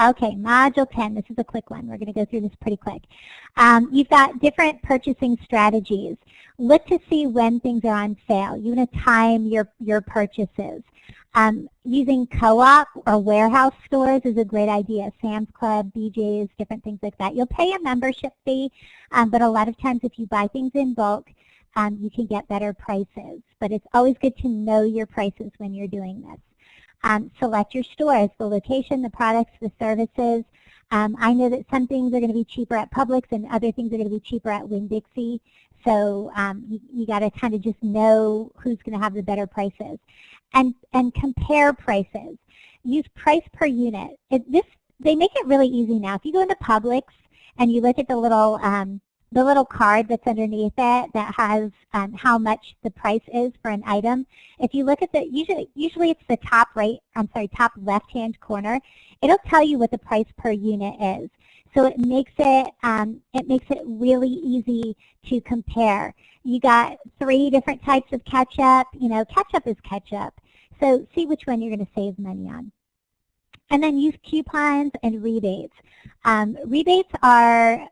Okay, Module 10, this is a quick one. We're going to go through this pretty quick. You've got different purchasing strategies. Look to see when things are on sale. You want to time your purchases. Using co-op or warehouse stores is a great idea. Sam's Club, BJ's, different things like that. You'll pay a membership fee, but a lot of times if you buy things in bulk, you can get better prices. But it's always good to know your prices when you're doing this. Select your stores, the location, the products, the services. I know that some things are going to be cheaper at Publix and other things are going to be cheaper at Winn-Dixie. So you got to kind of just know who's going to have the better prices. And compare prices. Use price per unit. They make it really easy now. If you go into Publix and you look at the little card that's underneath it that has how much the price is for an item. If you look at the, usually it's the top top left-hand corner, it'll tell you what the price per unit is. So it makes it really easy to compare. You got 3 different types of ketchup. You know, ketchup is ketchup. So see which one you're going to save money on. And then use coupons and rebates. Rebates are,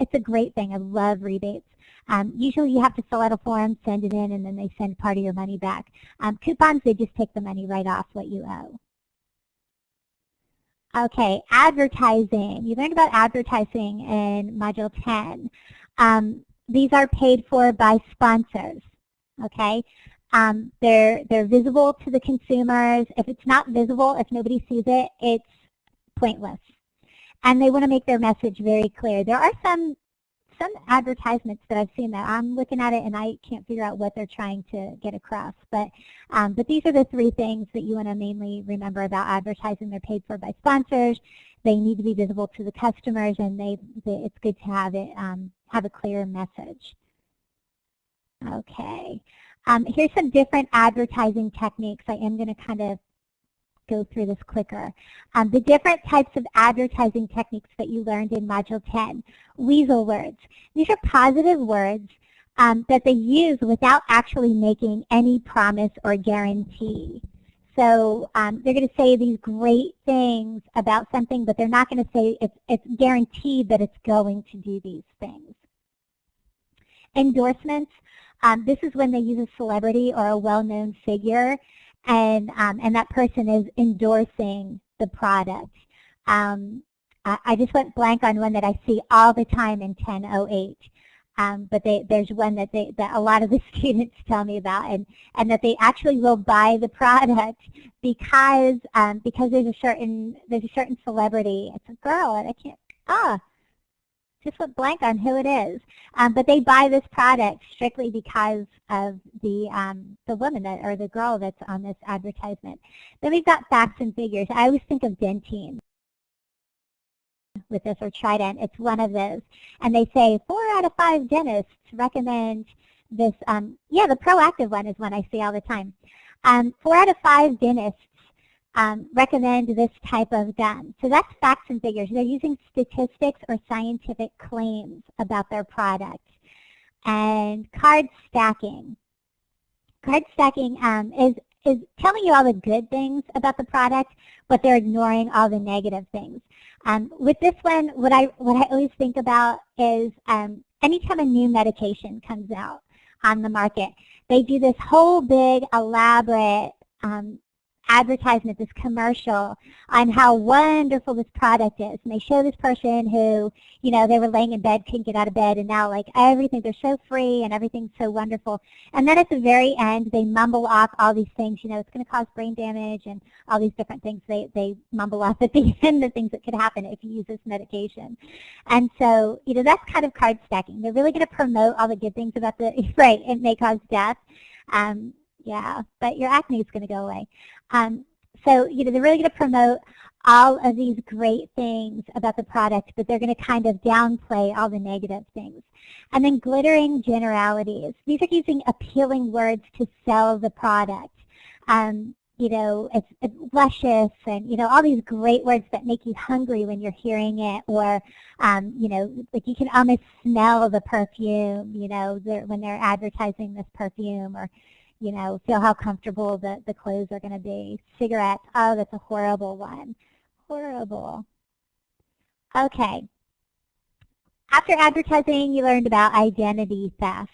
it's a great thing. I love rebates. Usually you have to fill out a form, send it in, and then they send part of your money back. Coupons, they just take the money right off what you owe. Okay, advertising. You learned about advertising in Module 10. These are paid for by sponsors, okay? They're visible to the consumers. If it's not visible, if nobody sees it, it's pointless. And they want to make their message very clear. There are some advertisements that I've seen that I'm looking at it and I can't figure out what they're trying to get across. But these are the 3 things that you want to mainly remember about advertising. They're paid for by sponsors. They need to be visible to the customers, and it's good to have it have a clear message. Okay. Here's some different advertising techniques. I am going to kind of go through this quicker. The different types of advertising techniques that you learned in Module 10. Weasel words. These are positive words that they use without actually making any promise or guarantee. So they're going to say these great things about something, but they're not going to say it's guaranteed that it's going to do these things. Endorsements. This is when they use a celebrity or a well-known figure, and that person is endorsing the product. I just went blank on one that I see all the time in 1008, but there's one that a lot of the students tell me about, and that they actually will buy the product because there's a certain celebrity. It's a girl, and I can't just went blank on who it is, but they buy this product strictly because of the woman or the girl that's on this advertisement. Then we've got facts and figures. I always think of Dentyne with this, or Trident. It's one of those, and they say 4 out of 5 dentists recommend this. Yeah, the proactive one is one I see all the time. 4 out of 5 dentists recommend this type of gum. So that's facts and figures. They're using statistics or scientific claims about their product. And card stacking. Card stacking is telling you all the good things about the product, but they're ignoring all the negative things. With this one, what I always think about is anytime a new medication comes out on the market, they do this whole big elaborate advertisement, this commercial on how wonderful this product is. And they show this person who, you know, they were laying in bed, couldn't get out of bed, and now like everything, they're so free and everything's so wonderful. And then at the very end, they mumble off all these things, you know, it's going to cause brain damage and all these different things. They mumble off at the end the things that could happen if you use this medication. And so, you know, that's kind of card stacking. They're really going to promote all the good things about the, right, it may cause death. Yeah, but your acne is going to go away. So, you know, they're really going to promote all of these great things about the product, but they're going to kind of downplay all the negative things. And then glittering generalities. These are using appealing words to sell the product. You know, it's luscious and, you know, all these great words that make you hungry when you're hearing it, or, you know, like you can almost smell the perfume, you know, when they're advertising this perfume, or, you know, feel how comfortable the clothes are going to be. Cigarettes, oh, that's a horrible one. horrible. Okay. After advertising, you learned about identity theft.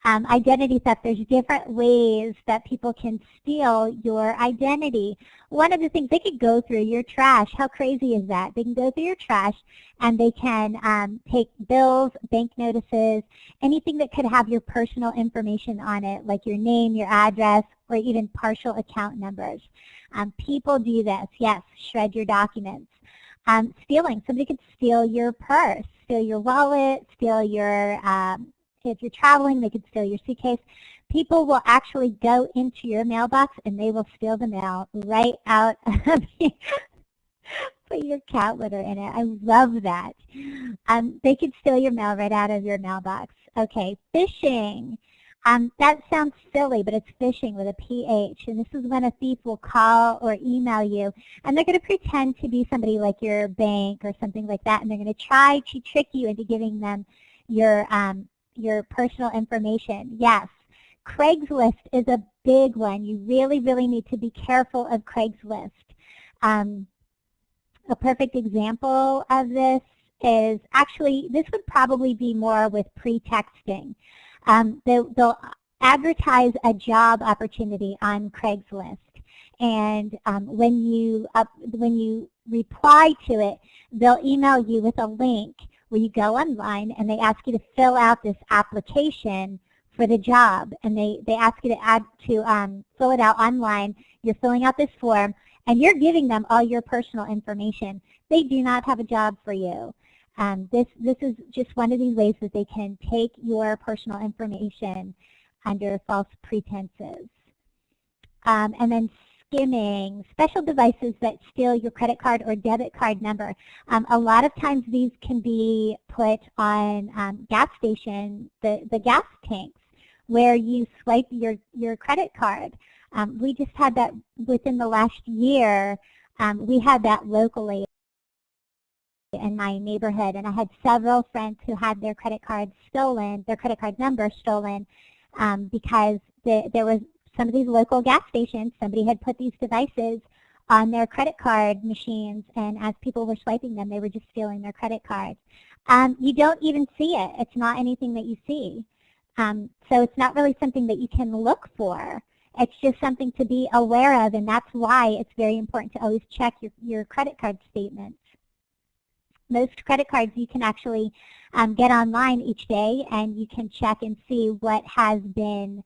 Identity theft, there's different ways that people can steal your identity. One of the things, they could go through your trash. How crazy is that? They can go through your trash and they can take bills, bank notices, anything that could have your personal information on it, like your name, your address, or even partial account numbers. People do this, yes, shred your documents. Stealing, somebody could steal your purse, steal your wallet, steal your, if you're traveling, they could steal your suitcase. People will actually go into your mailbox and they will steal the mail right out of you. Put your cat litter in it. I love that. They could steal your mail right out of your mailbox. Okay, phishing. That sounds silly, but it's phishing with a PH, and this is when a thief will call or email you, and they're going to pretend to be somebody like your bank or something like that, and they're going to try to trick you into giving them your personal information. Yes, Craigslist is a big one. You really, really need to be careful of Craigslist. A perfect example of this is actually, this would probably be more with pretexting. They'll advertise a job opportunity on Craigslist, and when you reply to it, they'll email you with a link where you go online and they ask you to fill out this application for the job, and they ask you to fill it out online. You're filling out this form, and you're giving them all your personal information. They do not have a job for you. This is just one of these ways that they can take your personal information under false pretenses. And then skimming, special devices that steal your credit card or debit card number. A lot of times these can be put on gas station, the gas tanks, where you swipe your credit card. We just had that within the last year. We had that locally in my neighborhood, and I had several friends who had their credit cards stolen, their credit card number stolen, because there was some of these local gas stations, somebody had put these devices on their credit card machines, and as people were swiping them, they were just stealing their credit cards. You don't even see it. It's not anything that you see. So it's not really something that you can look for. It's just something to be aware of, and that's why it's very important to always check your credit card statements. Most credit cards you can actually get online each day, and you can check and see what has been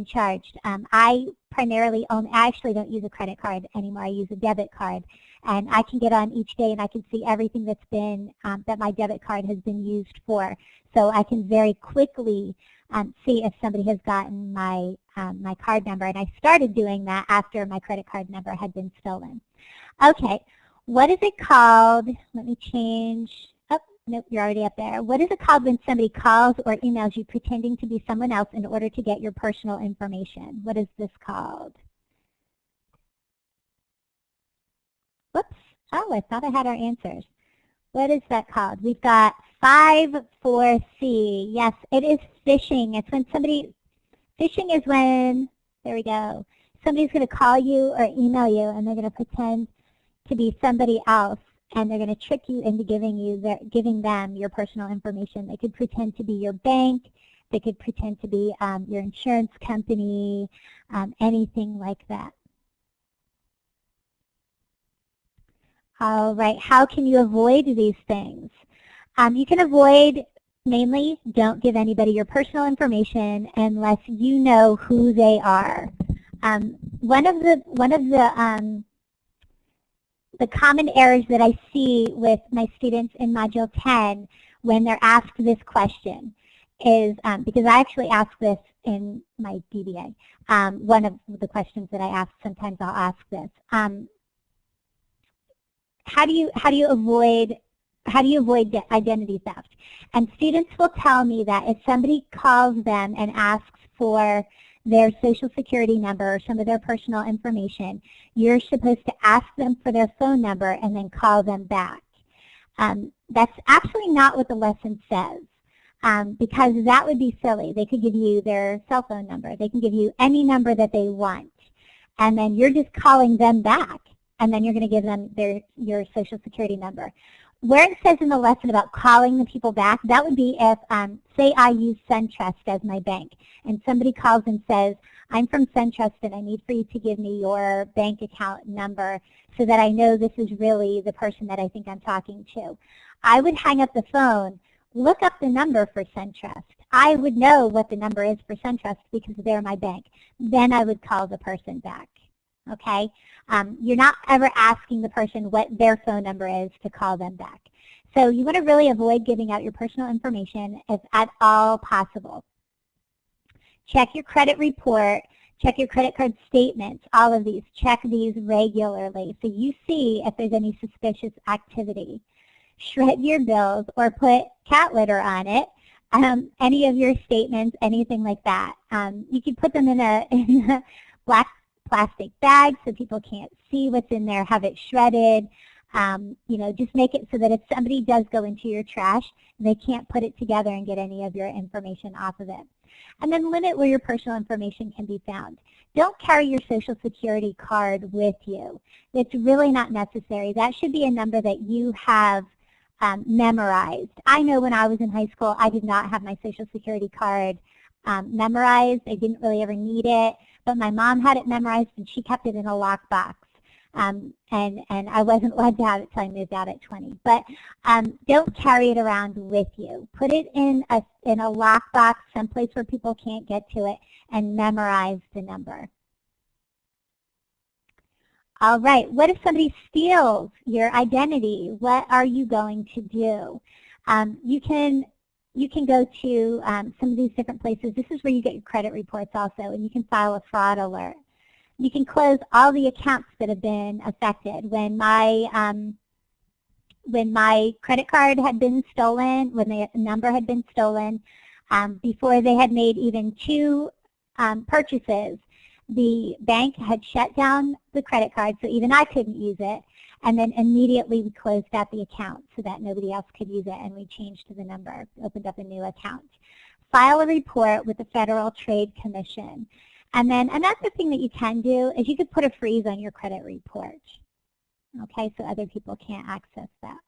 charged. I primarily I actually don't use a credit card anymore. I use a debit card, and I can get on each day and I can see everything that's been that my debit card has been used for. So I can very quickly see if somebody has gotten my my card number, and I started doing that after my credit card number had been stolen. Okay. What is it called? Let me change. Oh, nope, you're already up there. What is it called when somebody calls or emails you pretending to be someone else in order to get your personal information? What is this called? Whoops. Oh, I thought I had our answers. What is that called? We've got 5-4C. Yes, it is phishing. It's when somebody, phishing is when, there we go, somebody's going to call you or email you, and they're going to pretend to be somebody else, and they're going to trick you into giving them your personal information. They could pretend to be your bank. They could pretend to be your insurance company, anything like that. All right, how can you avoid these things? You can avoid, mainly, don't give anybody your personal information unless you know who they are. One of the common errors that I see with my students in Module 10 when they're asked this question is, because I actually ask this in my DBA, one of the questions that I ask, sometimes I'll ask this. How do you avoid identity theft? And students will tell me that if somebody calls them and asks for their social security number or some of their personal information, you're supposed to ask them for their phone number and then call them back. That's actually not what the lesson says, because that would be silly. They could give you their cell phone number. They can give you any number that they want, and then you're just calling them back. and then you're going to give them your Social Security number. Where it says in the lesson about calling the people back, that would be if, say I use SunTrust as my bank, and somebody calls and says, I'm from SunTrust and I need for you to give me your bank account number so that I know this is really the person that I think I'm talking to. I would hang up the phone, look up the number for SunTrust. I would know what the number is for SunTrust because they're my bank. Then I would call the person back. Okay? You're not ever asking the person what their phone number is to call them back. So you want to really avoid giving out your personal information if at all possible. Check your credit report, check your credit card statements, all of these. Check these regularly so you see if there's any suspicious activity. Shred your bills or put cat litter on it. Any of your statements, anything like that. You can put them in a black plastic bag so people can't see what's in there. Have it shredded. You know, just make it so that if somebody does go into your trash, they can't put it together and get any of your information off of it. And then limit where your personal information can be found. Don't carry your Social Security card with you. It's really not necessary. That should be a number that you have memorized. I know when I was in high school, I did not have my Social Security card memorized. I didn't really ever need it, but my mom had it memorized and she kept it in a lockbox. And I wasn't allowed to have it until I moved out at 20. But don't carry it around with you. Put it in a lockbox, someplace where people can't get to it, and memorize the number. All right, what if somebody steals your identity? What are you going to do? You can go to some of these different places. This is where you get your credit reports also, and you can file a fraud alert. You can close all the accounts that have been affected. When my credit card had been stolen, when the number had been stolen, before they had made even 2 purchases, the bank had shut down the credit card, so even I couldn't use it, and then immediately we closed out the account so that nobody else could use it, and we changed the number, opened up a new account. File a report with the Federal Trade Commission. And then another thing that you can do is you could put a freeze on your credit report, okay, so other people can't access that.